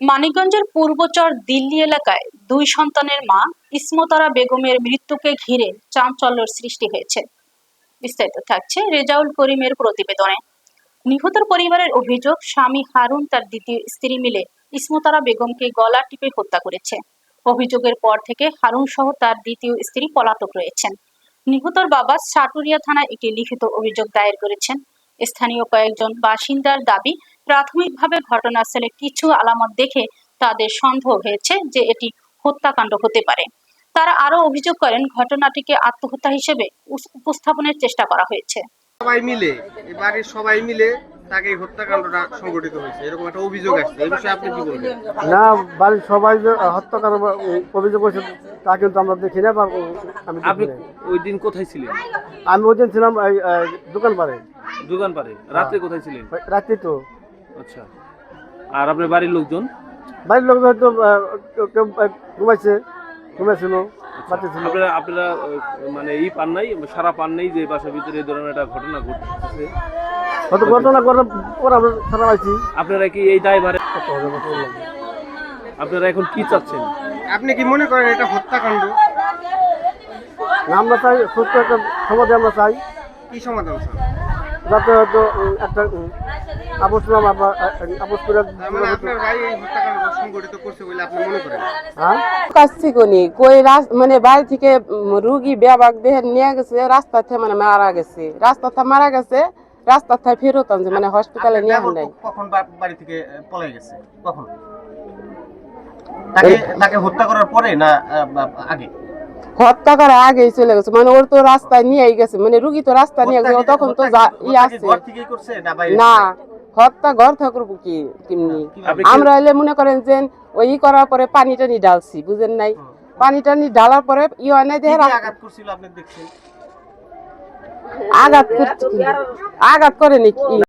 মানিকগঞ্জের পূর্বচর দিল্লি এলাকায় দুই সন্তানের মা ইসমতারা বেগমের মৃত্যুকে ঘিরে চাঞ্চল্যের সৃষ্টি হয়েছে। বিস্তারিত থাকছে রেজাউল করিমের প্রতিবেদনে। নিহতের পরিবারের অভিযোগ, স্বামী হারুন তার দ্বিতীয় স্ত্রী মিলে ইসমতারা বেগমকে গলা টিপে হত্যা করেছে। অভিযোগের পর থেকে হারুন সহ তার দ্বিতীয় স্ত্রী পলাতক রয়েছেন। নিহতের বাবা সাটুরিয়া থানায় একটি লিখিত অভিযোগ দায়ের করেছেন। স্থানীয় কয়েকজন বাসিন্দার দাবি, প্রাথমিকভাবে ঘটনাস্থলে কিছু আলামত দেখে তাদের সন্দেহ হয়েছে যে এটি হত্যাকাণ্ড হতে পারে। তারা আরো অভিযোগ করেন, ঘটনাটিকে আত্মহত্যা হিসেবে উপস্থাপনের চেষ্টা করা হয়েছে। সবাই মিলে তাকে হত্যাকাণ্ডটা সংঘটিত হয়েছে, এরকম একটা অভিযোগ আসছে। এই বিষয়ে আপনি কি বলবেন? না, বাড়ির সবাই যে হত্যাকাণ্ড অভিযোগ করেছে তা কিন্তু আমরা দেখি না। আপনি ওই দিন কোথায় ছিলেন? আমি ওই দিন ছিলাম দোকান পাড়ে। রাত্রে কোথায় ছিলেন? রাত্রি তো। আচ্ছা, আর আপনার বাড়ির লোকজন? বাড়ির লোক হয়তো ঘুমাইছিল। আপনারা মানে পান নাই, সারা পান নাই যে বাসার ভিতরে এই ধরনের একটা ঘটনা ঘটছে? ঘটনা করার পর আমরা সারা পাইছি। আপনারা কি এই দায়ভারে, আপনারা এখন কি চাচ্ছেন? আপনি কি মনে করেন এটা হত্যাকাণ্ড? আমরা চাই সুস্থ একটা সমাধান। আমরা চাই কি সমাধান চান? যাতে হয়তো একটা আপোষ করে। মানে আপনার ভাই এই হত্যাকাণ্ড সংঘটিত করছে বলে আপনি মনে করেন? হ্যাঁ, মানে বাড়ি থেকে রুগী বেবাক দেহে নিয়ে গেছে, রাস্তাতে মানে মারা গেছে, রাস্তাতে ফেরত আনছে, মানে হসপিটালে নিয়ে নাই। কখন বাড়ি থেকে পলাই গেছে? কখন? তাকে হত্যা করার পরে না আগে? হত্যা করার আগেই চলে গেছে, মানে ওর তো রাস্তায় নিয়েই গেছে, মানে রুগী তো রাস্তায় নিয়ে গেছে, তখন তো আছে না। হত্যা ঘর থাকবো কি কেমনি? আমরা হলে মনে করেন যে ওই করার পরে পানি টানি ঢালছি, বুঝেন নাই? পানি টানি ঢালার পরে হয় নাই, দেখে আঘাত করছিল। আপনি দেখছেন আঘাত করেনি কি